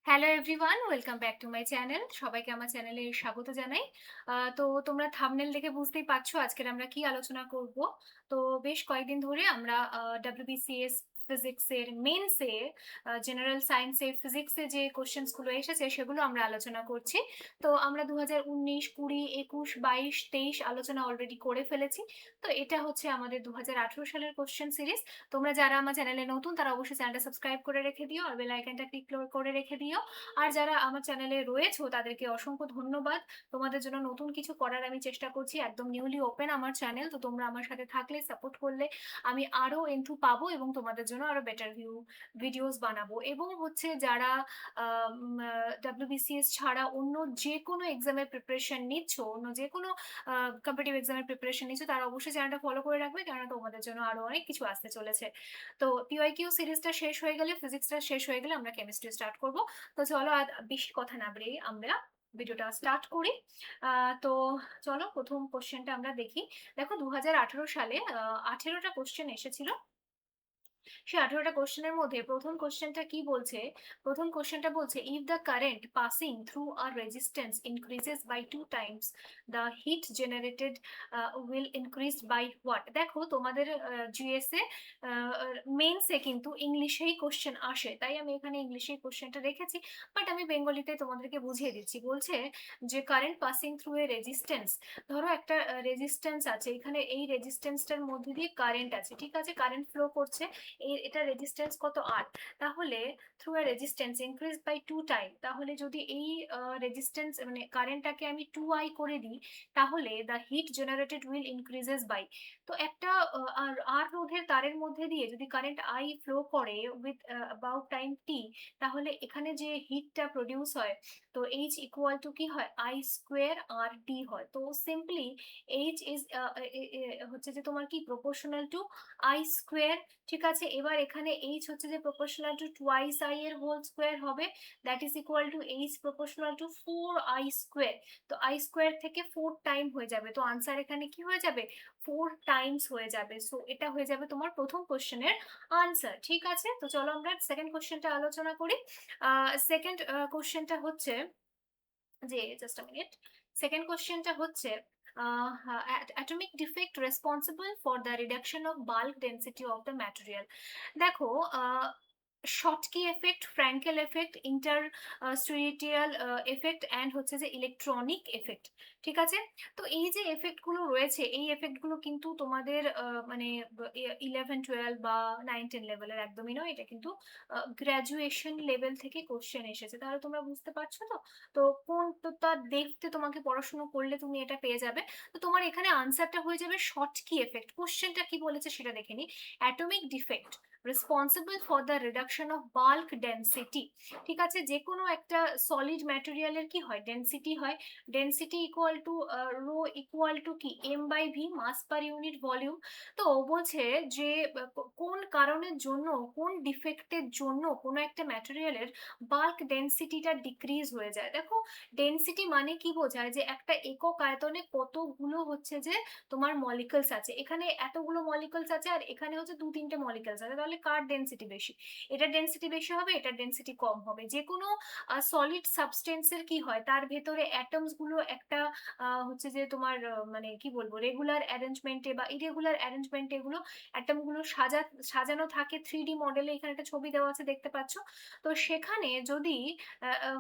Hello everyone, welcome back to my channel. সবাইকে আমার চ্যানেলে স্বাগত জানাই। তো তোমরা থাম্বনেল দেখে বুঝতেই পারছো আজকের আমরা কি আলোচনা করব। তো বেশ কয়েকদিন ধরে আমরা WBCS ফিজিক্সের মেইনসে জেনারেল সায়েন্সে ফিজিক্সে যে কোশ্চেন্স গুলো এসেছে সেগুলো আমরা আলোচনা করছি। তো আমরা 2019, 20, 21, 22, 23 আলোচনা অলরেডি করে ফেলেছি। তো এটা হচ্ছে আমাদের 2018 সালের কোশ্চেন সিরিজ। তোমরা যারা আমার চ্যানেলে নতুন তারা অবশ্যই চ্যানেলটা সাবস্ক্রাইব করে রেখে দিও আর বেল আইকনটা ক্লিক করে রেখে দিও। আর যারা আমার চ্যানেলে রয়েছো তাদেরকে অসংখ্য ধন্যবাদ। তোমাদের জন্য নতুন কিছু করার আমি চেষ্টা করছি। একদম নিউলি ওপেন আমার চ্যানেল, তো তোমরা আমার সাথে থাকলে সাপোর্ট করলে আমি আরো এন্থু পাবো এবং তোমাদের জন্য আরো বেটার ভিডিওস বানাবো। এবং হচ্ছে যারা WBCS ছাড়া অন্য যে কোনো এক্সামের প্রিপারেশন নিচ্ছ, অন্য যে কোনো কম্পিটিটিভ এক্সামের প্রিপারেশন নিচ্ছ, তারা অবশ্যই চ্যানেলটা ফলো করে রাখবে, কেননা তোমাদের জন্য আরো অনেক কিছু আসতে চলেছে। তো পিওয়াইকিউ সিরিজটা শেষ হয়ে গেলে, ফিজিক্সটা শেষ হয়ে গেলে আমরা কেমিস্ট্রি স্টার্ট করব। তো চলো আর বেশি কথা না বাড়িয়ে আমরা ভিডিওটা স্টার্ট করি। তো চলো প্রথম কোশ্চেনটা আমরা দেখি। দেখো 2018 সালে 18টা কোশ্চেন এসেছিল। সেই 18টা কোশ্চেনের মধ্যে প্রথম কোশ্চেনটা কি বলছে? প্রথম কোশ্চেনটা বলছে, if the current passing through a resistance increases by 2 times, the heat generated will increase by what? দেখো তোমাদের জিএসএ মেইনসে কিন্তু ইংলিশেই কোশ্চেন আসে, তাই আমি এখানে ইংলিশেই কোশ্চেনটা রেখেছি। বাট আমি বেঙ্গলিতে তোমাদেরকে বুঝিয়ে দিচ্ছি। বলছে যে current passing through a resistance, ধরো একটা রেজিস্ট্যান্স আছে, এখানে এই রেজিস্ট্যান্সটার মধ্যে দিয়ে কারেন্ট আছে, ঠিক আছে, কারেন্ট ফ্লো করছে। এটা রেজিস্ট্যান্স কত, 8। তাহলে through a resistance increase by 2 time, তাহলে যদি এই রেজিস্ট্যান্স মানে কারেন্টটাকে আমি 2I করে দিই, তাহলে the heat generated will increases by. তো একটা আর রোধের তারের মধ্যে দিয়ে যদি কারেন্ট আই ফ্লো করে উইথ অ্যাবাউট টাইম টি, তাহলে এখানে যে হিটটা প্রডিউস হয়, তো এইচ ইকুয়াল টু কি হয়, আই স্কোয়ার আর টি হয়। তো সিম্পলি এইচ ইজ হচ্ছে যে তোমার কি প্রপোর্শনাল টু আই স্কোয়ার। ঠিক আছে, এবার এখানে এইচ হচ্ছে যে প্রপোর্শনাল টু টুয়াইস আই এর হোল স্কোয়ার হবে, that is equal two H proportional to 4I square. তো আই স্কোয়ার থেকে 4 টাইম হয়ে যাবে, তো আনসার এখানে কি হয়ে যাবে, 4 টাইমস হয়ে যাবে। সো এটা হয়ে যাবে তোমার প্রথম কোশ্চেনের আনসার। ঠিক আছে, তো চলো আমরা সেকেন্ড কোশ্চেনটা আলোচনা করি। সেকেন্ড কোশ্চেনটা হচ্ছে যে, জাস্ট আ মিনিট, সেকেন্ড কোশ্চেনটা হচ্ছে atomic defect responsible for the reduction of bulk density of the material। দেখো Schottky effect, Frenkel effect, interstitial effect and হচ্ছে যে ইলেকট্রনিক এফেক্ট। ঠিক আছে, তো এই যে এফেক্ট গুলো রয়েছে, এই এফেক্ট গুলো কিন্তু তোমাদের মানে 11, 12 বা 9, 10 লেভেলের একদমই নয়, এটা কিন্তু গ্রাজুয়েশন লেভেল থেকে কোশ্চেন এসেছে। তাহলে তোমরা বুঝতে পারছো তো। তো কোন তো তা দেখতে তোমাকে পড়াশোনা করলে তুমি এটা পেয়ে যাবে। তো তোমার এখানে আনসারটা হয়ে যাবে শটকি এফেক্ট। কোশ্চেনটা কি বলেছে সেটা দেখে নি। Atomic defect responsible for the reduction of bulk density. ঠিক আছে, যে কোনো একটা সলিড ম্যাটেরিয়ালের কি হয়, ডেন্সিটি হয়। Density equal to rho equal to কি, M by V, mass per unit volume. তো ও বলছে যে কোন কারণের জন্য, কোন ডিফেক্টের জন্য কোনো একটা ম্যাটেরিয়ালের বাল্ক ডেন্সিটিটা ডিক্রিজ হয়ে যায়। দেখো ডেন্সিটি মানে কি বোঝায়, যে একটা একক আয়তনে কতগুলো হচ্ছে যে তোমার মলিকুলস আছে, এখানে এতগুলো মলিকুলস আছে আর এখানে হচ্ছে 2-3টে মলিকুলস আছে, তাহলে কার ডেন্সিটি বেশি, এটার ডেন্সিটি বেশি হবে, এটার ডেন্সিটি কম হবে। যে কোনো সলিড সাবস্টেন্সের কি হয়, তার ভেতরে অ্যাটমস গুলো একটা হচ্ছে যে তোমার মানে কি বলবো, রেগুলার অ্যারেঞ্জমেন্টে বা ইরেগুলার অ্যারেঞ্জমেন্টে এগুলো অ্যাটম গুলো সাজানো থাকে 3D মডেলে। এখানে একটা ছবি দেওয়া আছে, দেখতে পাচ্ছ। তো সেখানে যদি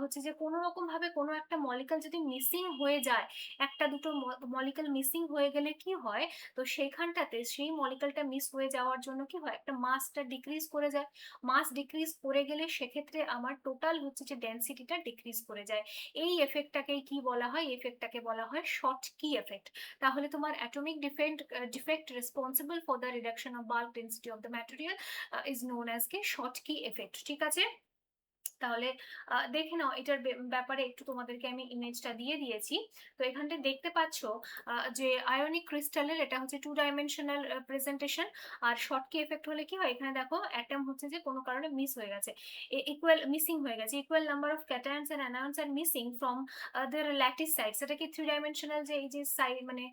হচ্ছে যে কোনো রকম ভাবে কোনো একটা মলিকুল যদি মিসিং হয়ে যায়, একটা দুটো মলিকুল মিসিং হয়ে গেলে কি হয়, তো সেইখানটাতে সেই মলিকুলটা মিস হয়ে যাওয়ার জন্য কি হয়, একটা মাসটা ডিক্রিজ করে যায়। মাস ডিক্রিজ করে গেলে সেক্ষেত্রে আমার টোটাল হচ্ছে যে ডেন্সিটিটা ডিক্রিজ করে যায়। এই এফেক্টটাকেই কি বলা হয়, এফেক্টটাকে বলা হয় শটকি এফেক্ট। তাহলে তোমার atomic defect responsible for the reduction of bulk density of the material is known as কি শটকি এফেক্ট। ঠিক আছে, তাহলে দেখে নাও, এটার ব্যাপারে একটু তোমাদেরকে আমি ইমেজটা দিয়ে দিয়েছি। তো এখানটা দেখতে পাচ্ছ যে আয়নিক ক্রিস্টালের এটা হচ্ছে 2 ডাইমেনশনাল প্রেজেন্টেশন। আর শর্টকি এফেক্ট হলে কি হয়, এখানে দেখো অ্যাটম হচ্ছে যে কোনো কারণে মিস হয়ে গেছে, ইকুয়াল মিসিং হয়ে গেছে, equal number of cations and anions আর missing from their lattice side. সেটা কি 3 ডাইমেনশনাল যে এই যে সাইড মানে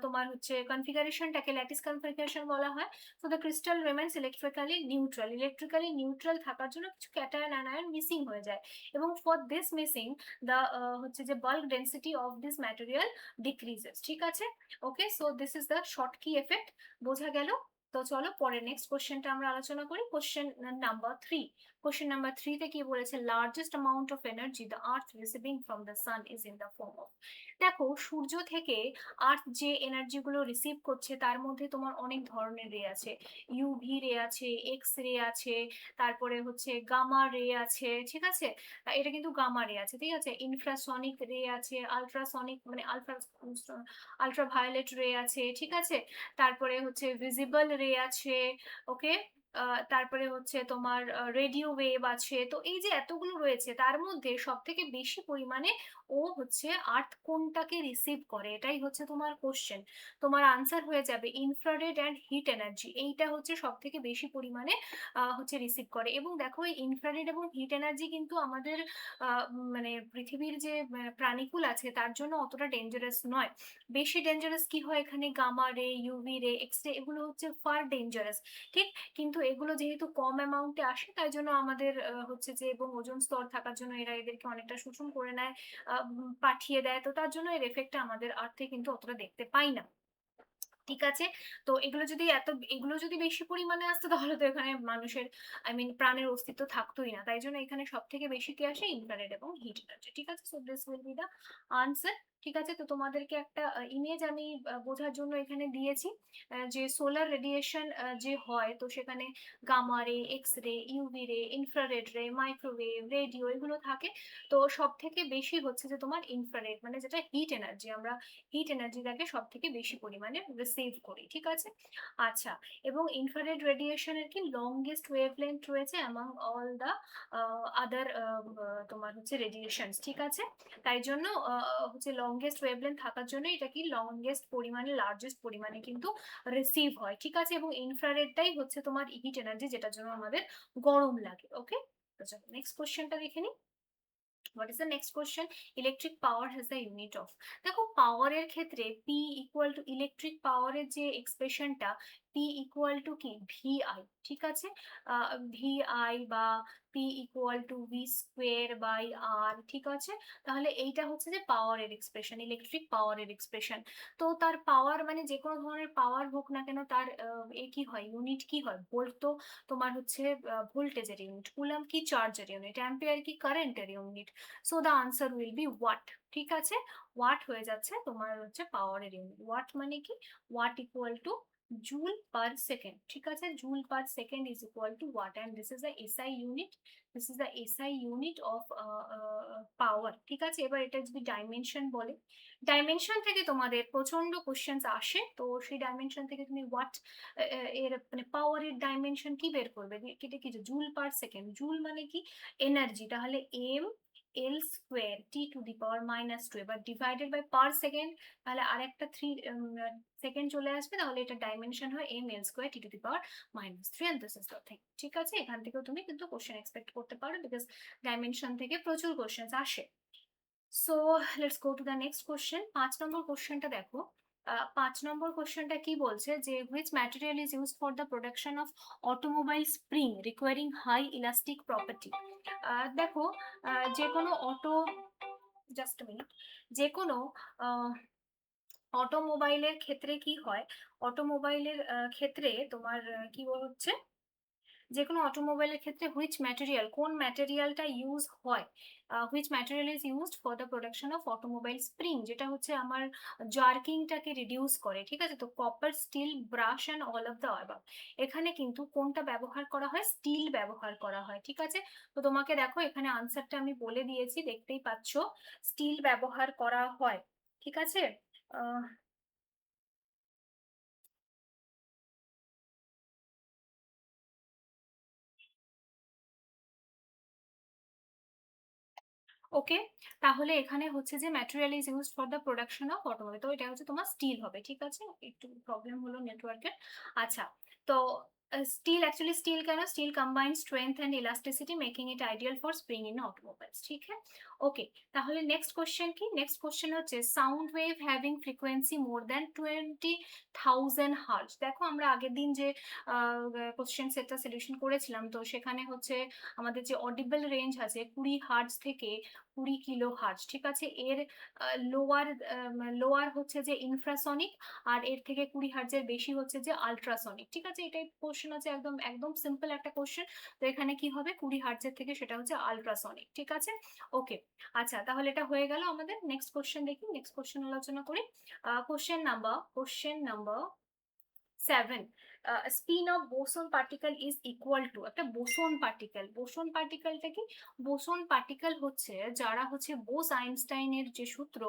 তোমার হচ্ছে কনফিগারেশনটাকে ল্যাটিস কনফিগারেশন বলা হয়। So the crystal remains electrically neutral. Electrically neutral থাকার জন্য কিছু ক্যাটায়ন অ্যানায়ন মিস মিসিং হয়ে যায় এবং ফর দিস মিসিং দ্য হচ্ছে যে bulk density of this material decreases. ঠিক আছে? Okay, so this is the Schottky effect. বোঝা গেল? তো চলো পরের নেক্সট কোশ্চেনটা আমরা আলোচনা করি। Question number 3। কোশ্চেন নাম্বার 3 তে কি বলেছে? Largest amount of energy the earth receiving from the sun is in the form of. দেখো, সূর্য থেকে আর্থ যে এনার্জি গুলো রিসিভ করছে তার মধ্যে তোমার অনেক ধরনের রে আছে। ইউভি রে আছে, এক্স রে আছে, তারপরে হচ্ছে গামা রে আছে। ঠিক আছে? এটা কিন্তু গামা রে আছে। ঠিক আছে? ইনফ্রাসনিক রে আছে, আলট্রাসনিক মানে আলট্রাভায়োলেট রে আছে। ঠিক আছে? তারপরে হচ্ছে ভিজিবল রে আছে। ওকে, তারপরে হচ্ছে তোমার রেডিও ওয়েভ আছে। তো এই যে এতগুলো রয়েছে তার মধ্যে সব থেকে বেশি পরিমাণে ও হচ্ছে আর্থ কোনটাকে রিসিভ করে, এটাই হচ্ছে তোমার কোশ্চেন। তোমার আনসার হয়ে যাবে ইনফ্রারেড অ্যান্ড হিট এনার্জি। এইটা হচ্ছে সব থেকে বেশি পরিমাণে হচ্ছে রিসিভ করে। এবং দেখো, এই ইনফ্রারেড এবং হিট এনার্জি কিন্তু আমাদের মানে পৃথিবীর যে প্রাণীকুল আছে তার জন্য অতটা ডেঞ্জারাস নয়। বেশি ডেঞ্জারাস কি হয় এখানে? গামা রে, ইউভি রে, এক্স রে, এগুলো হচ্ছে ফার ডেঞ্জারাস। ঠিক, কিন্তু এগুলো যেহেতু কম অ্যামাউন্টে আসে তাই জন্য আমাদের হচ্ছে যে, এবং ওজোন স্তর থাকার জন্য এরা এদেরকে অনেকটা শোষণ করে নেয়, পাঠিয়ে দেয়। তো তার জন্য এর এফেক্টটা আমাদের আর্থে কিন্তু অতটা দেখতে পাই না। ঠিক আছে? তো এগুলো যদি বেশি পরিমাণে আসতো তাহলে তো এখানে মানুষের প্রাণের অস্তিত্ব থাকতোই না। তাই জন্য এখানে সব থেকে বেশি কি আসে? ইনফ্রারেড এবং হিট এনার্জি। ঠিক আছে? So this will B the answer. ঠিক আছে? তো তোমাদেরকে একটা ইমেজ আমি বোঝার জন্য এখানে দিয়েছি, যে সোলার রেডিয়েশন যে হয়, তো সেখানে গামা রে, এক্স রে, ইউভি রে, ইনফ্রারেড রে, মাইক্রোওয়েভ, রেডিও এগুলো থাকে। তো সব থেকে বেশি হচ্ছে যে তোমার ইনফ্রারেড, মানে যেটা হিট এনার্জি, আমরা হিট এনার্জিটাকে সব থেকে বেশি পরিমাণে রিসিভ করি। ঠিক আছে? আচ্ছা, এবং ইনফ্রারেড রেডিয়েশনের কি লংগেস্ট ওয়েভলেন্থ রয়েছে অ্যামং অল দা আদার তোমার হচ্ছে রেডিয়েশনস। ঠিক আছে? তাই জন্য হচ্ছে লংগেস্ট ওয়েভলেন্থ থাকার জন্য এটা কি লংগেস্ট পরিমাণে, লার্জেস্ট পরিমাণে কিন্তু রিসিভ হয়। ঠিক আছে? এবং ইনফ্রারেডটাই হচ্ছে তোমার হিট এনার্জি, যেটার জন্য আমাদের গরম লাগে। ওকে, তো চলো নেক্সট কোশ্চেনটা দেখে নিই। What is the next question? Electric power has the unit of. দেখো, পাওয়ারের ক্ষেত্রে পি ইকুয়াল টু ইলেকট্রিক পাওয়ারের যে এক্সপ্রেশনটা, পি ইকুয়াল টু কি? ভিআই। ঠিক আছে? ভিআই বা P equal to V square by R. ঠিক আছে? তাহলে এইটা হচ্ছে যে পাওয়ারের এক্সপ্রেশন, ইলেকট্রিক পাওয়ারের এক্সপ্রেশন। তো তার পাওয়ার মানে যে কোনো ধরনের পাওয়ার হোক না কেন, তার কি হয়? ইউনিট কি হয়? ভোল্ট তো তোমার হচ্ছে ভোল্টেজের ইউনিট, কুলাম কি? চার্জের ইউনিট, অ্যাম্পিয়ার কি? কারেন্টের unit. So the answer will be watt. ঠিক আছে? ওয়াট হয়ে যাচ্ছে তোমার হচ্ছে পাওয়ারের ইউনিট। ওয়াট মানে কি? Watt equal to joule per second. ঠিক আছে? Joule per second is equal to watt, and this is the SI unit. This is the SI unit of power. ঠিক আছে? এবার এটা যদি ডাইমেনশন বলে, ডাইমেনশন থেকে তোমাদের প্রচন্ড কোশ্চেন্স আসে। তো সেই ডাইমেনশন থেকে তুমি ওয়াট এর মানে পাওয়ারের ডাইমেনশন কি বের করবে? এটা কি? Joule per second. জুল মানে কি? এনার্জি। তাহলে M L square T to the power minus two. এবার ডিভাইডেড বাই পার সেকেন্ড, তাহলে আরেকটা 3 সেকেন্ড চলে আসবে। তাহলে এটা ডাইমেনশন হয় M L square T to the power minus three, and this is the thing. ঠিক আছে? এখান থেকেও তুমি কিন্তু কোশ্চেন এক্সপেক্ট করতে পারো, বিকজ ডাইমেনশন থেকে প্রচুর কোশ্চেন আসে। So let's go to the next question. 5 number কোশ্চেনটা দেখো। 5 নম্বর কোশ্চেনটা কি বলছে? যে which material is use for the production of automobile spring requiring high elastic property. দেখো, যে কোনো অটো, জাস্ট মিনিট, যে কোনো অটোমোবাইলের ক্ষেত্রে কি হয়? অটোমোবাইলের ক্ষেত্রে তোমার কি হচ্ছে, যে কোনো অটোমোবাইলের ক্ষেত্রে হুইচ ম্যাটেরিয়াল, কোন ম্যাটেরিয়ালটা ইউজ হয়, which material is used for the production of automobile spring, যেটা হচ্ছে আমার জার্কিংটাকে রিডিউস করে। ঠিক আছে? তো copper, steel, brass and all of the above. এখানে কিন্তু কোনটা ব্যবহার করা হয়? স্টিল ব্যবহার করা হয়। ঠিক আছে? তো তোমাকে দেখো এখানে আনসারটা আমি বলে দিয়েছি, দেখতেই পাচ্ছ, স্টিল ব্যবহার করা হয়। ঠিক আছে? ওকে, তাহলে এখানে হচ্ছে যে material is used for the production of automobile, তো এটা হচ্ছে তোমার স্টিল হবে। ঠিক আছে? একটু প্রবলেম হলো নেটওয়ার্কের। আচ্ছা, তো স্টিল অ্যাকচুয়ালি স্টিল কেন? Steel combines strength and elasticity making it ideal for spring in automobiles. ঠিক है? ওকে, তাহলে নেক্সট কোয়েশ্চেন কি? নেক্সট কোয়েশ্চেন হচ্ছে sound wave having frequency more than 20,000 hertz. দেখো আমরা আগের দিন যে কোয়েশ্চেন সেটটা সলিউশন করেছিলাম, তো সেখানে হচ্ছে আমাদের যে অডিবল রেঞ্জ আছে 20 হার্টজ থেকে 20 কিলো হার্টজ। ঠিক আছে? এর লোয়ার লোয়ার হচ্ছে যে ইনফ্রাসনিক, আর এর থেকে 20 হার্টজের বেশি হচ্ছে যে আল্ট্রাসনিক। ঠিক আছে? এটাই কোশ্চেন আছে, একদম একদম সিম্পল একটা কোশ্চেন। তো এখানে কি হবে, 20 হার্টজের থেকে সেটা হচ্ছে আল্ট্রাসনিক। ঠিক আছে? ওকে, আচ্ছা তাহলে এটা হয়ে গেল আমাদের। নেক্সট কোশ্চেন দেখি, নেক্সট কোশ্চেন আলোচনা করি। Question number 7, spin off boson particle is equal two, একটা বোসন পার্টিকেল, বোসন পার্টিকেলটা কি? বোসন পার্টিকেল হচ্ছে যারা হচ্ছে বোস আইনস্টাইনের যে সূত্র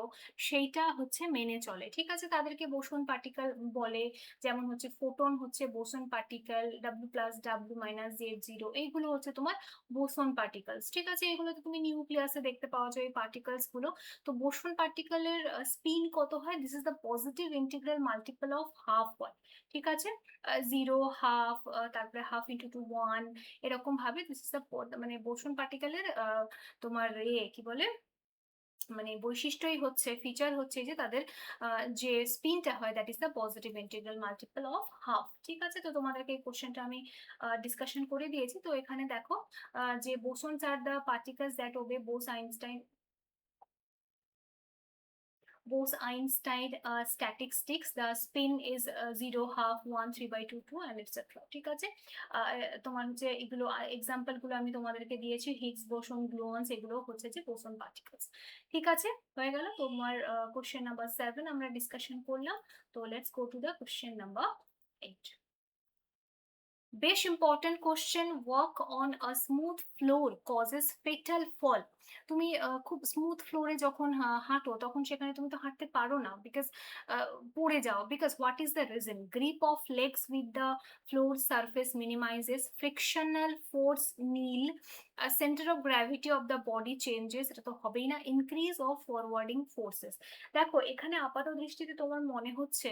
সেইটা হচ্ছে মেনে চলে। ঠিক আছে? তাদেরকে বোসন পার্টিকেল বলে। যেমন হচ্ছে ফোটন হচ্ছে boson particle, W plus W minus Z zero, এইগুলো হচ্ছে তোমার বোসন পার্টিকেলস। ঠিক আছে? এগুলো তো তুমি নিউক্লিয়াসে দেখতে পাওয়া যায় এই পার্টিকেলস গুলো। তো বোসন পার্টিকেলের স্পিন কত হয়? This is the positive integral multiple of half হয়। ঠিক আছে? 0, হাফ, তারপরে হাফ ইন্টু টু 1, এরকম ভাবে দিস ইজ দ্য মানে বোসন পার্টিকেলের তোমার কি বলে, মানে বৈশিষ্ট্যই হচ্ছে, ফিচার হচ্ছে যে তাদের যে স্পিনটা হয় that is the positive integral multiple of half. ঠিক আছে? তো তোমাদেরকে এই কোশ্চেনটা আমি ডিসকাশন করে দিয়েছি। তো এখানে দেখো যে বোসনস আর the particles that obey Bose-Einstein statistics, the spin is 0, half, 1, 3/2, 2 and etc. ঠিক আছে? তোমার যে এগুলো এক্সাম্পল গুলো আমি তোমাদেরকে দিয়েছি, হিগস বোসন, গ্লুয়ন্স, এগুলো হচ্ছে যে বোসন পার্টিকেলস। ঠিক আছে? হয়ে গেল তোমার কোশ্চেন নাম্বার 7 আমরা ডিসকাশন করলাম। তো let's go to the question number 8। বেশ important question, walk on a smooth floor causes fatal fall. তুমি খুব স্মুথ ফ্লোরে যখন হাঁটো তখন সেখানে তুমি তো হাঁটতে পারো না, বিকজ পড়ে যাও। Because what is the reason? Grip of legs with the floor surface minimises, frictional force nil, centre of gravity of the body changes, এটা তো হবেই না, ইনক্রিজ অফ ফরওয়ার্ডিং ফোর্সেস। দেখো এখানে আপাত দৃষ্টিতে তোমার মনে হচ্ছে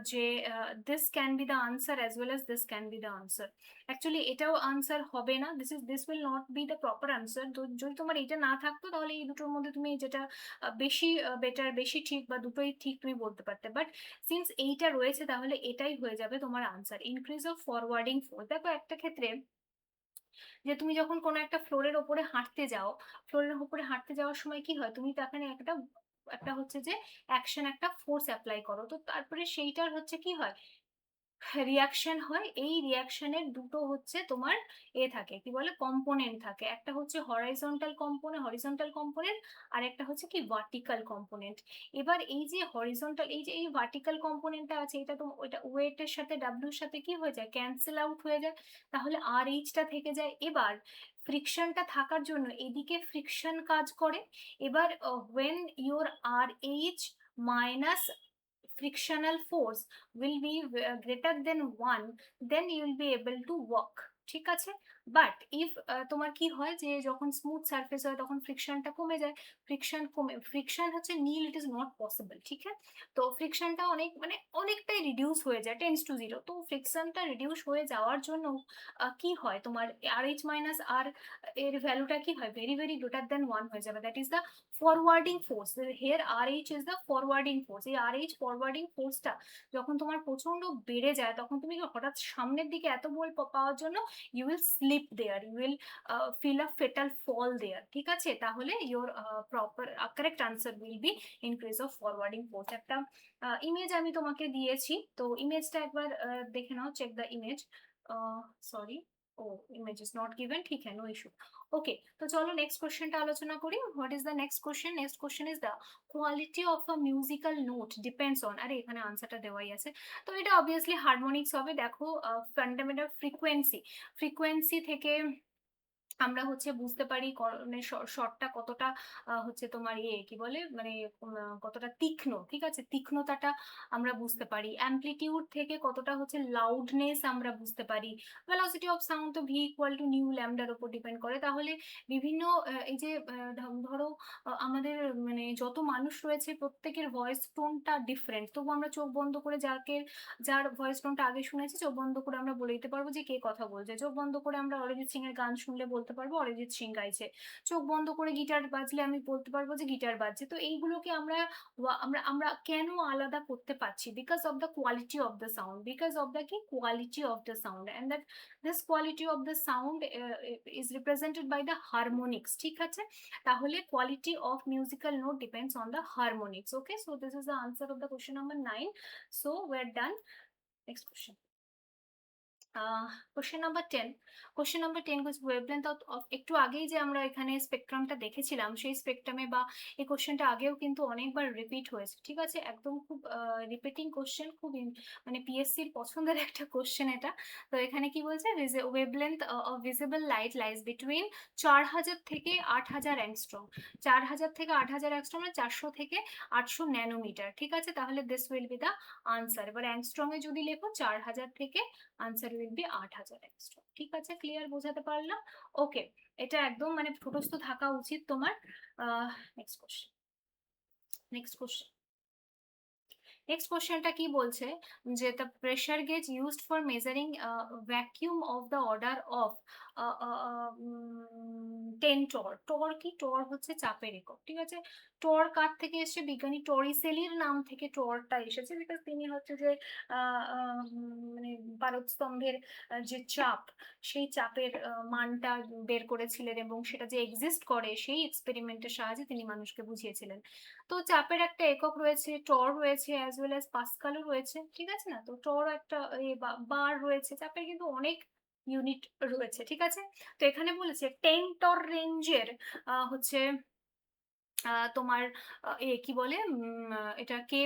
যে this can be the answer as well as this can be the answer. Actually এটাও আনসার হবে না, this will not be the proper answer. যদি তোমার এটা না থাকতো তাহলে এই দুটোর মধ্যে তুমি যেটা বেশি বেটার, বেশি ঠিক বা দুটোই ঠিক তুমি বলতে পারতে, বাট সিন্স এইটা রয়েছে তাহলে এটাই হয়ে যাবে তোমার answer, increase of forwarding force. দেখো একটা ক্ষেত্রে যে তুমি যখন কোনো একটা ফ্লোরের ওপরে হাঁটতে যাও, ফ্লোরের উপরে হাঁটতে যাওয়ার সময় কি হয়, তুমি তো এখানে একটা একটা হচ্ছে যে অ্যাকশন, একটা ফোর্স অ্যাপ্লাই করো, তো তারপরে সেইটার হচ্ছে কি হয়, রিয়াকশন হয়। এই রিয়াকশনের দুটো হচ্ছে তোমার থাকে, কি বলে, কম্পোনেন্ট থাকে। একটা হচ্ছে হরিজন্টাল কম্পোনেন্ট আর একটা হচ্ছে কি ভার্টিক্যাল কম্পোনেন্ট। এবার এই যে হরিজন্টাল, এই যে এই ভার্টিক্যাল কম্পোনেন্টটা আছে, এটা তো ওইটা ওয়েটের সাথে ডাব্লিউর সাথে কি হয়ে যায়, ক্যান্সেল আউট হয়ে যায়, তাহলে আর এইচটা থেকে যায়। এবার ফ্রিকশনটা থাকার জন্য এদিকে ফ্রিকশন কাজ করে। এবার when your R H minus frictional force will be greater than 1, then you will be able to walk। ঠিক আছে? বাট ইফ তোমার কি হয় যে যখন স্মুথ সারফেস হয় তখন ফ্রিকশনটা কমে যায়। ফ্রিকশন হচ্ছে নীল, ইট ইজ নট পসিবল। ঠিক আছে? তো ফ্রিকশনটা অনেক মানে অনেকটাই রিডিউস হয়ে যায়, টেন্স টু জিরো। তো ফ্রিকশনটা রিডিউস হয়ে যাওয়ার জন্য কি হয়, তোমার আর এইচ মাইনাস আর এর ভ্যালুটা কি হয়, ভেরি ভেরি গ্রেটার দেন 1 হয়ে যাবে। That is the forwarding force. Here R H is the forwarding force. এই আর এইচ ফরওয়ার্ডিং ফোর্সটা যখন তোমার প্রচন্ড বেড়ে যায় তখন তুমি কি হঠাৎ সামনের দিকে এত বল পাওয়ার জন্য you will slip there, you will feel a fatal fall there. ঠিক আছে? তাহলে your proper correct answer will be increase of forwarding force. একটা ইমেজ আমি তোমাকে দিয়েছি, তো ইমেজটা একবার দেখে নাও, check the image. Sorry, oh image is not given, ঠিক হ্যাঁ, নো ইস্যু। ওকে, তো চলো নেক্সট কোশ্চেনটা আলোচনা করি। What is the next question? Next question is the quality of a musical note depends on, আরে এখানে আনসারটা দেওয়াই আছে। তো এটা অবভিয়াসলি হারমোনিক্স হবে। দেখো ফান্ডামেন্টাল ফ্রিকোয়েন্সি থেকে আমরা হচ্ছে বুঝতে পারি মানে স্বরটা কতটা হচ্ছে তোমার কি বলে মানে কতটা তীক্ষ্ণ, ঠিক আছে? তীক্ষ্ণতাটা আমরা বুঝতে পারি। অ্যামপ্লিটিউড থেকে কতটা হচ্ছে লাউডনেস আমরা বুঝতে পারি। ভেলোসিটি অফ সাউন্ড তো ভি ইকুয়াল টু নিউ ল্যামডার উপর ডিপেন্ড করে। তাহলে বিভিন্ন এই যে ধরো আমাদের মানে যত মানুষ রয়েছে প্রত্যেকের ভয়েস টোনটা ডিফারেন্ট। তবু আমরা চোখ বন্ধ করে যার ভয়েস টোনটা আগে শুনেছি চোখ বন্ধ করে আমরা বলে দিতে পারবো যে কে কথা বলছে। চোখ বন্ধ করে আমরা অরিজিৎ সিং এর গান শুনলে বলতে পারবো অরিজিৎ সিং গাইছে। চোখ বন্ধ করে গিটার বাজলে আমি বলতে পারবো যে গিটার বাজছে। তো এইগুলোকে আমরা কেন আলাদা করতে পারছি? Because of the quality of the sound, because of the কি quality of the sound, and that this quality of the sound is represented by the harmonics, ঠিক আছে? তাহলে quality of musical note depends on the harmonics. Okay, so this is the answer of the question number 9. So we're done. Next question. Question number 10, question number 10 হচ্ছে wavelength of, একটু আগেই যে আমরা এখানে স্পেকট্রামটা দেখেছিলাম সেই স্পেকট্রামে বা এই কোশ্চেনটা আগেও কিন্তু অনেকবার রিপিট হয়েছে, ঠিক আছে? একদম খুব রিপিটিং কোশ্চেন, খুব মানে পিএসসির পছন্দের একটা কোশ্চেন এটা। তো এখানে কি বলছে, wavelength of visible light lies between 4000 থেকে 8000 অ্যাংস্ট্রম। 4000 থেকে 8000 অ্যাংস্ট্রম মানে 400 থেকে 800 ন্যানোমিটার, ঠিক আছে? তাহলে this will be the answer. এবার অ্যাংস্ট্রমে যদি লেখো 4000 থেকে, আনসার উইল বি 8000 এক্সট্রা, ঠিক আছে? ক্লিয়ার, বোঝাতে পারলাম? ওকে, এটা একদম মানে মুখস্থ থাকা উচিত তোমার। Next question, next question, next কোশ্চেনটা কি বলছে যে the pressure gauge used for measuring vacuum of the order of 10 টর। টর কি? টর হচ্ছে চাপের একক, ঠিক আছে? টর কার থেকে এসেছে? বিজ্ঞানী টরিসেলির নাম থেকে টরটা এসেছে, বিকজ তিনি হচ্ছে যে মানে পারদস্তম্ভের যে চাপ, সেই চাপের মানটা বের করেছিলেন এবং সেটা যে এক্সিস্ট করে সেই এক্সপেরিমেন্টের সাহায্যে তিনি মানুষকে বুঝিয়েছিলেন। তো চাপের একটা একক রয়েছে, টর রয়েছে, অ্যাজ ওয়েল অ্যাজ পাস্কালও রয়েছে, ঠিক আছে না? তো টর একটা বার রয়েছে, চাপের কিন্তু অনেক ইউনিট রয়েছে, ঠিক আছে? তো এখানে বলেছে 10 টর রেঞ্জের হচ্ছে তোমার কি বলে এটাকে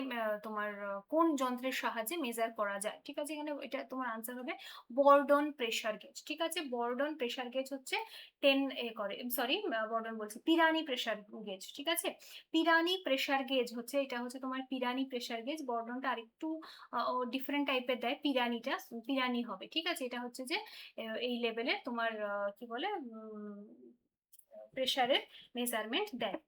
তোমার কোন যন্ত্রের সাহায্যে মেজার করা যায়, ঠিক আছে? এখানে এটা তোমার আনসার হবে বর্ডন প্রেসার গেজ, ঠিক আছে? বর্ডন প্রেসার গেজ হচ্ছে 10 করে, সরি বর্ডন বলছি, পিরানি প্রেসার গেজ, ঠিক আছে? পিরানি প্রেসার গেজ হচ্ছে, এটা হচ্ছে তোমার পিরানি প্রেসার গেজ। বর্ডনটা আরেকটু ডিফারেন্ট টাইপের দেয়, পিরানিটা পিরানি হবে, ঠিক আছে? এটা হচ্ছে যে এই লেভেলের তোমার কি বলে প্রেসারের মেজারমেন্ট দেয়।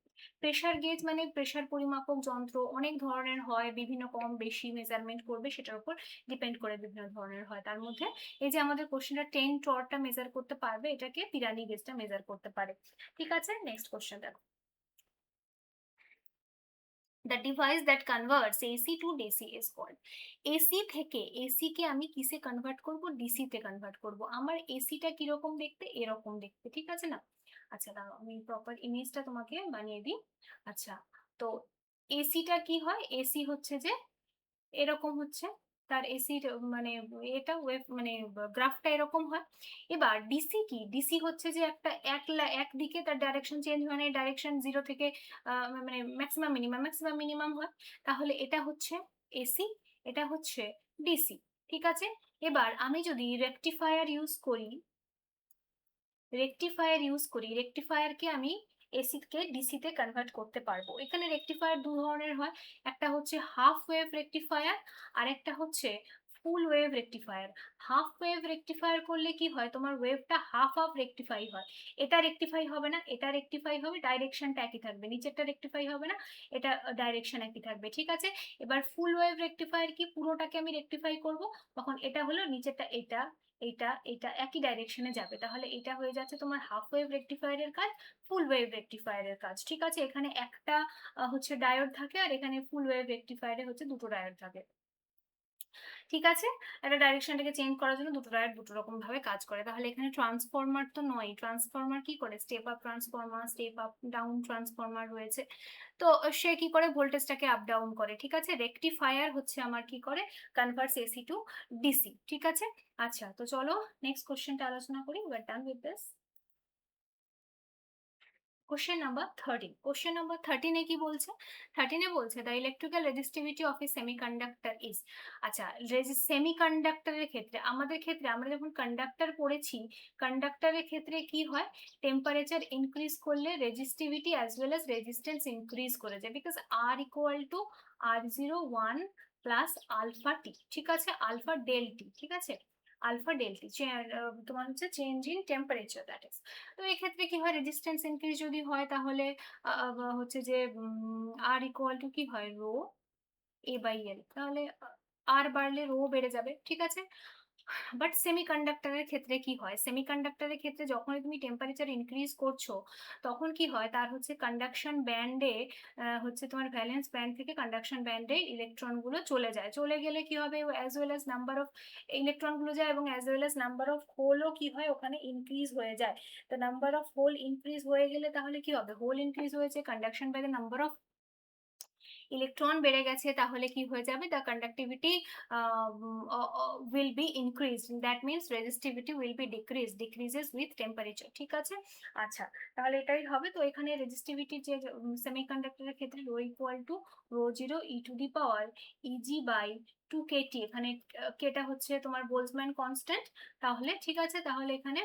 প্রেসার গেজ মানে প্রেসার পরিমাপক যন্ত্র, অনেক ধরনের হয়, বিভিন্ন কম বেশি মেজারমেন্ট করবে সেটার উপর ডিপেন্ড করে বিভিন্ন ধরনের হয়। তার মধ্যে এই যে আমাদের কোশ্চেনটা 10 টরটা মেজার করতে পারবে, এটাকে পিরানি গেজটা মেজার করতে পারে, ঠিক আছে? নেক্সট কোশ্চেন দেখো, the device that converts AC to DC is called. AC থেকে এসি কে আমি কিসে কনভার্ট করব? ডিসি তে কনভার্ট করব। আমার এসিটা কিরকম দেখতে? এরকম দেখতে, ঠিক আছে না? আচ্ছা দাঁড়াও, আমি প্রপার ইমেজটা তোমাকে বানিয়ে দিই। আচ্ছা, তো এসিটা কি হয়? এসি হচ্ছে যে এরকম হচ্ছে তার এসির মানে এটা ওয়েভ মানে গ্রাফটা এরকম হয়। এবার ডিসি কি? ডিসি হচ্ছে যে একটা একদিকে তার ডাইরেকশন চেঞ্জ হয় না, ডাইরেকশন জিরো থেকে মানে ম্যাক্সিমাম মিনিমাম ম্যাক্সিমাম মিনিমাম হয়। তাহলে এটা হচ্ছে এসি, এটা হচ্ছে ডিসি, ঠিক আছে? এবার আমি যদি রেকটিফায়ারকে আমি এসি কে ডিসি তে কনভার্ট করতে পারবো। এখানে রেকটিফায়ার দু ধরনের হয়, একটা হচ্ছে হাফ ওয়েভ রেকটিফায়ার, আর একটা হচ্ছে ফুল wave rectifier. Half wave rectifier করলে কি হয়, তোমার ওয়েভটা হাফ হাফ রেকটিফাই হয়। এটা রেকটিফাই হবে না, এটা রেকটিফাই হবে, ডাইরেকশনটা একই থাকবে। নিচেরটা রেকটিফাই হবে না, এটা ডাইরেকশন একই থাকবে, ঠিক আছে? এবার ফুল ওয়েভ রেকটিফায়ার কি? পুরোটাকে আমি রেকটিফাই করব, তখন এটা হলো নিচেরটা, এটা এটা এটা একই ডাইরেকশনে যাবে। তাহলে এটা হয়ে যাচ্ছে তোমার হাফ ওয়েভ রেকটিফায়ারের কাজ, ফুল ওয়েভ রেকটিফায়ারের কাজ, ঠিক আছে? এখানে একটা হচ্ছে ডায়োড থাকে, আর এখানে ফুল ওয়েভ রেকটিফায়ারে হচ্ছে দুটো ডায়োড থাকে, ঠিক আছে? একটা ডাইরেকশনটাকে চেঞ্জ করার জন্য দুটো ডায়োড দুটো রকম ভাবে কাজ করে। তাহলে এখানে ট্রান্সফরমার তো নয়, ট্রান্সফরমার কি করে? Step up transformer, step up down transformer রয়েছে। তো সে কি করে? ভোল্টেজটাকে আপ ডাউন করে, ঠিক আছে? রেকটিফায়ার হচ্ছে আমার কি করে? কনভার্টস এসি টু ডিসি, ঠিক আছে? আচ্ছা, তো চলো নেক্সট কোশ্চেনটা আলোচনা করি। We are done with this. Question number 13। Question number 13 এ কি বলছে? 13 এ বলছে the electrical resistivity of A semiconductor is. আচ্ছা, সেমিকন্ডাক্টরের ক্ষেত্রে আমাদের ক্ষেত্রে আমরা যখন কন্ডাক্টর পড়েছি, কন্ডাক্টরের ক্ষেত্রে কি হয়? টেম্পারেচার ইনক্রিজ করলে resistivity as well as resistance increase করে যায়। Because R equal to R0 1 plus alpha T. ঠিক আছে? Alpha del T. ঠিক আছে? আলফা ডেল টি তোমার হচ্ছে change in temperature, that is. তো এক্ষেত্রে কি হয়? রেজিস্ট্যান্স ইনক্রিজ যদি হয় তাহলে হচ্ছে যে আর ইকুয়াল টু কি হয়? Rho A by L. তাহলে আর বাড়লে রো বেড়ে যাবে। ঠিক আছে? বাট সেমিকন্ডাক্টরের ক্ষেত্রে কি হয়? সেমিকন্ডাক্টরের ক্ষেত্রে যখনই তুমি টেম্পারেচার ইনক্রিজ করছো, তখন কি হয়? তার হচ্ছে কন্ডাকশন ব্যান্ডে হচ্ছে তোমার ভ্যালেন্স ব্যান্ড থেকে কন্ডাকশন ব্যান্ডে ইলেকট্রন গুলো চলে যায়। চলে গেলে কি হবে? As well as number of electron গুলো যায় এবং as well as number of হোলও কি হয়? ওখানে ইনক্রিজ হয়ে যায়। তো নাম্বার অফ হোল ইনক্রিজ হয়ে গেলে তাহলে কি হবে? হোল ইনক্রিজ হয়েছে, conduction by the number of electron বেড়ে গেছে, তাহলে কি হয়ে যাবে? The conductivity will be increased, that means resistivity will be decreases with temperature। ঠিক আছে? আচ্ছা, তাহলে এটাই হবে। তো এখানে রেজিস্টিভিটি যে সেমিকন্ডাক্টরের ক্ষেত্রে rho equal to rho zero E to the power EG by 2kT। এখানে কেটা হচ্ছে তোমার বোলজম্যান কনস্ট্যান্ট। তাহলে ঠিক আছে, তাহলে এখানে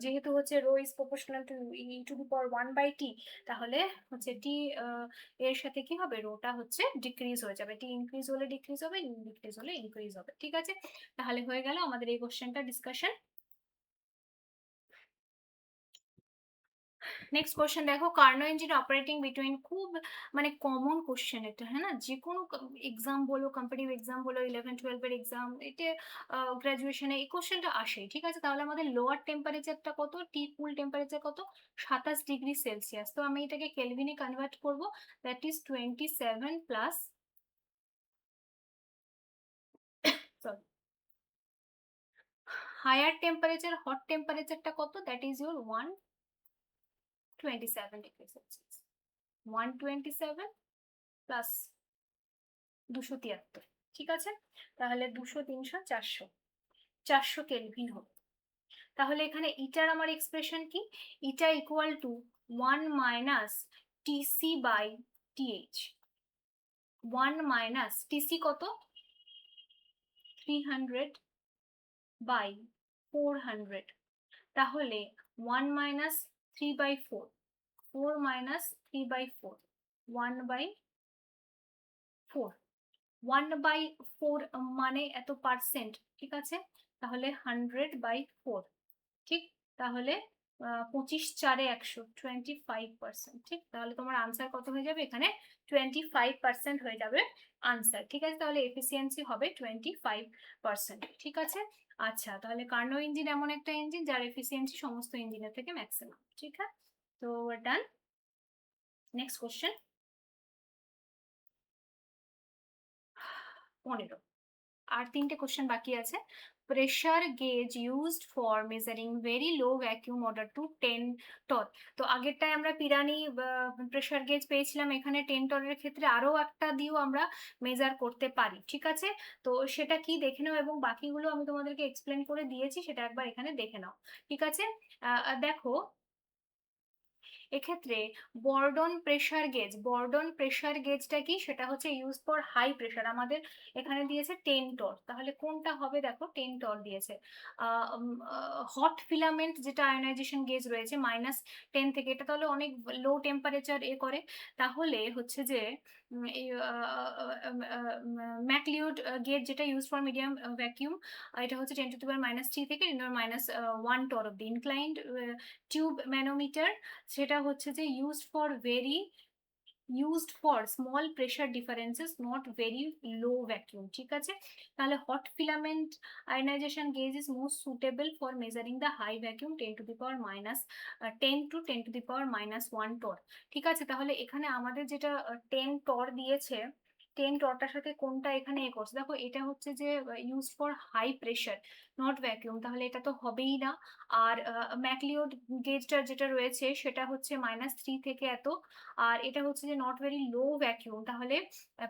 যেহেতু হচ্ছে rho is proportional to E to the power 1/t, তাহলে হচ্ছে টি এর সাথে কি হবে? রোটা হচ্ছে ডিক্রিজ হয়ে যাবে। টি ইনক্রিজ হলে ডিক্রিজ হবে, ডিক্রিজ হলে ইনক্রিজ হবে। ঠিক আছে? তাহলে হয়ে গেল আমাদের এই কোশ্চেনটা ডিসকাশন। নেক্সট কোশ্চেন দেখো, কার্নো ইঞ্জিন অপারেটিং বিটুইন, খুব মানে কমন কোশ্চেন এটা, হ্যাঁ না? যে কোনো এক্সাম বলো, কম্পিটিটিভ এক্সাম বলো, 11-12 এর এক্সাম, এটা গ্রাজুয়েশনে এই কোশ্চেনটা আসে। ঠিক আছে? তাহলে আমাদের লোয়ার টেম্পারেচারটা কত? টি কুল টেম্পারেচার কত? 27 ডিগ্রি সেলসিয়াস। তো আমি এটাকে কেলভিনে কনভার্ট করব, that is 27 plus, sorry, higher temperature hot টেম্পারেচারটা কত? That is your 127 degree Celsius. 127 plus 273। ঠিক আছে? তাহলে 200 300 400, 400 কেলভিন হবে। তাহলে এখানে ইটার আমার এক্সপ্রেশন কি? Eta equal to 1 minus TC by TH. 1 minus TC কত? 300 বাই 400। তাহলে 1 মাইনাস 3/4, 4 মাইনাস 3/4, 1/4। 1/4 মানে এত পার্সেন্ট। ঠিক আছে? তাহলে 100/4। ঠিক? তাহলে 25 4 100, 25%। ঠিক? তাহলে তোমার আনসার কত হয়ে যাবে? এখানে 25% হয়ে যাবে আনসার। ঠিক আছে? তাহলে এফিসিয়েন্সি হবে 25%। ঠিক আছে? আচ্ছা, তাহলে কার্নো ইঞ্জিন এমন একটা ইঞ্জিন যার এফিসিয়েন্সি সমস্ত ইঞ্জিনের থেকে ম্যাক্সিমাম। ঠিক আছে? তো ডান। Next question 15। আর 3টে কোশ্চেন বাকি আছে। Pressure gauge used for measuring very low vacuum order to 10 torr. তো আগেরটায় আমরা পিরানি প্রেশার গেজ পেয়েছিলাম, এখানে 10 টনের ক্ষেত্রে আরো একটা দিয়েও আমরা মেজার করতে পারি। ঠিক আছে? তো সেটা কি দেখে নাও, এবং বাকিগুলো আমি তোমাদেরকে এক্সপ্লেন করে দিয়েছি, সেটা একবার এখানে দেখে নাও। ঠিক আছে? দেখো, এক্ষেত্রে বর্ডন প্রেসার গেজটা কি? সেটা হচ্ছে ইউজ ফর হাই প্রেসার। আমাদের এখানে দিয়েছে 10 টর, তাহলে কোনটা হবে? দেখো 10 টর দিয়েছে। হট ফিলামেন্ট যেটা আয়নাইজেশন গেজ রয়েছে -10 থেকে, এটা তাহলে অনেক লো টেম্পারেচার করে। তাহলে হচ্ছে যে ম্যাকলিওড গেজ যেটা ইউজ ফর মিডিয়াম ভ্যাকিউম, এটা হচ্ছে 10⁻³ থেকে 10⁻1 টর অব্দি। ইনক্লাইন্ড টিউব ম্যানোমিটার, সেটা হচ্ছে যে used for small pressure differences, not very low vacuum। ঠিক আছে? তাহলে hot filament ionization gauge is most suitable for measuring the high vacuum 10 to the power minus 10 to 10 to the power -1 tor। ঠিক আছে? তাহলে এখানে আমাদের যেটা 10 টর দিয়েছে, 10 টরটার সাথে কোনটা এখানে করছে? দেখো, এটা হচ্ছে যে use for high pressure, not vacuum, তাহলে এটা তো হবেই না। আর ম্যাকলিওড গেজটা যেটা রয়েছে সেটা হচ্ছে -3 থেকে এত, আর এটা হচ্ছে যে নট ভেরি লো ভ্যাকিউম, তাহলে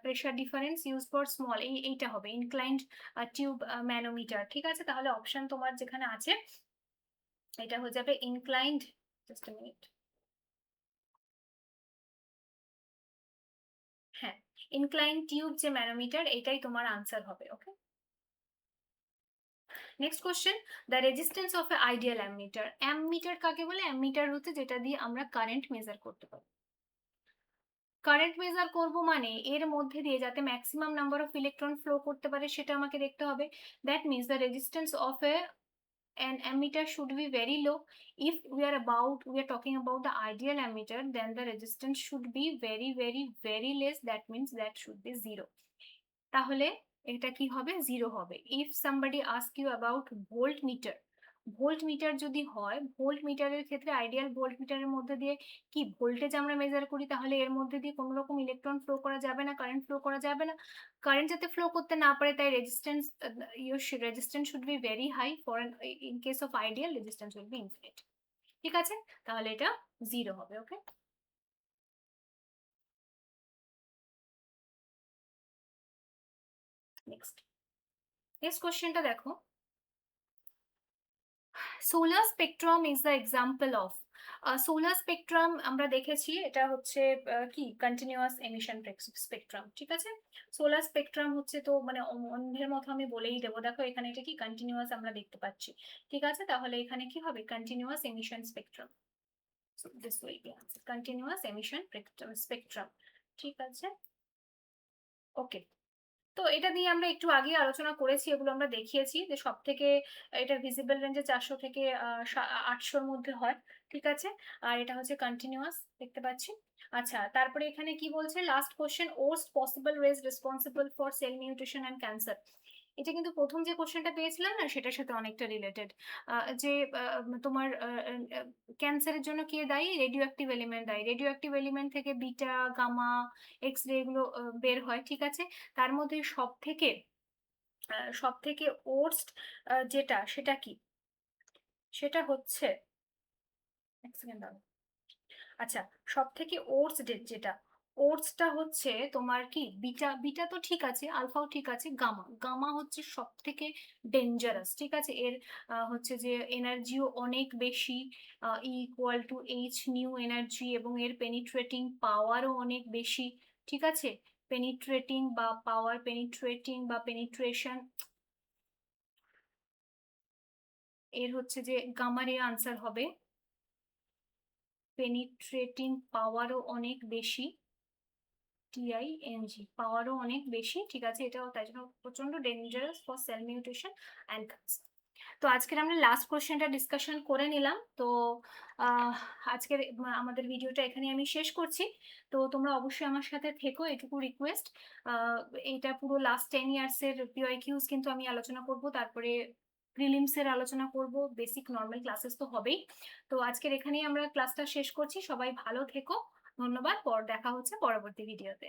pressure difference use for small, এইটা হবে ইনক্লাইন্ড টিউব ম্যানোমিটার। ঠিক আছে? তাহলে অপশন তোমার যেখানে আছে এটা হয়ে যাবে ইনক্লাইন্ড, জাস্ট মিনিট, হ্যাঁ, ইনক্লাইন টিউব যে ম্যানোমিটার, এটাই তোমার আনসার হবে। Okay, next question, the resistance of a ideal ammeter. Ammeter কাকে বলে? অ্যামমিটার হচ্ছে যেটা দিয়ে আমরা কারেন্ট মেজার করতে পারি। কারেন্ট মেজার করব মানে এর মধ্যে দিয়ে যাতে maximum number of electron flow করতে পারে সেটা আমাকে দেখতে হবে। That means the resistance of A an ammeter should be very low. If we are talking about the ideal ammeter, then the resistance should be very very very less. That means that should be zero. তাহলে এটা কি হবে? Zero হবে। If somebody ask you about volt meter, volt meter যদি হয়, volt মিটারের ক্ষেত্রে ideal volt মিটারের মধ্যে দিয়ে কি ভোল্টেজ আমরা মেজার করি, তাহলে এর মধ্যে দিয়ে কোনো রকম ইলেকট্রন ফ্লো করা যাবে না, কারেন্ট ফ্লো করা যাবে না। কারেন্ট যাতে ফ্লো করতে না পারে তাই resistance, resistance should be very high. For in case of ideal resistance will be infinite. ঠিক আছে, তাহলে এটা জিরো হবে। ওকে, নেক্সট নেক্সট কোশ্চেনটা দেখো, solar spectrum is the example of. Solar spectrum আমরা দেখেছি, এটা হচ্ছে কি কন্টিনিউয়াস এমিশন স্পেকট্রাম। ঠিক আছে, সোলার স্পেকট্রাম হচ্ছে তো মানে অন্ধের মতো আমি বলেই দেবো, দেখো এখানে এটা কি কন্টিনিউয়াস আমরা দেখতে পাচ্ছি। ঠিক আছে, তাহলে এখানে কি হবে? Continuous emission spectrum. So this will be answer, continuous emission spectrum. ঠিক আছে, ওকে। তো এটা দিয়ে আমরা একটু আগে আলোচনা করেছি, এগুলো আমরা দেখিয়েছি যে সব থেকে এটা ভিজিবল রেঞ্জে 400 থেকে 800-র মধ্যে হয়। ঠিক আছে, আর এটা হচ্ছে কন্টিনিউয়াস, দেখতে পাচ্ছি। আচ্ছা, তারপরে এখানে কি বলছে, last question, worst possible ways responsible for cell mutation and cancer. এটা কিন্তু প্রথম যে কোশ্চেনটা পেয়েছিলাম না, সেটার সাথে অনেকটা রিলেটেড। যে তোমার ক্যান্সারের জন্য কে দায়ী? রেডিও অ্যাক্টিভ এলিমেন্ট দায়ী। রেডিও অ্যাক্টিভ এলিমেন্ট থেকে বিটা, গামা, এক্স রে এগুলো বের হয়। ঠিক আছে, তার মধ্যে সব থেকে ওর্স্ট যেটা, সেটা কি? সেটা হচ্ছে, এক সেকেন্ড দাঁড়াও। আচ্ছা, সব থেকে ওটস যেটা, ওটসটা হচ্ছে তোমার কি বিটা। বিটা তো ঠিক আছে, আলফাও ঠিক আছে, গামা, গামা হচ্ছে সব থেকে ডেঞ্জারাস। ঠিক আছে, এর হচ্ছে যে এনার্জিও অনেক বেশি, equal to H new energy, এবং এর পেনিট্রেটিং পাওয়ারও অনেক বেশি। ঠিক আছে, পেনিট্রেটিং বা পাওয়ার, পেনিট্রেটিং বা পেনিট্রেশন, এর হচ্ছে যে গামার এর আনসার হবে পেনিট্রেটিং পাওয়ারও অনেক বেশি, TING, পাওয়ারও অনেক বেশি। ঠিক আছে, এটাও তাই জন্য প্রচন্ড dangerous for cell mutation and cancer. তো আজকের আমরা লাস্ট কোশ্চেনটা ডিসকাশন করে নিলাম। তো আজকের আমাদের ভিডিওটা এখানে আমি শেষ করছি। তো তোমরা অবশ্যই আমার সাথে থেকো, এটুকু রিকোয়েস্ট। এইটা পুরো লাস্ট 10 ইয়ার্স এর PYQs কিন্তু আমি আলোচনা করব, তারপরে প্রিলিমস এর আলোচনা করব, বেসিক নর্মাল ক্লাসেস তো হবেই। তো আজকের এখানেই আমরা ক্লাসটা শেষ করছি। সবাই ভালো থেকো, ধন্যবাদ। দেখা হচ্ছে পরবর্তী ভিডিওতে।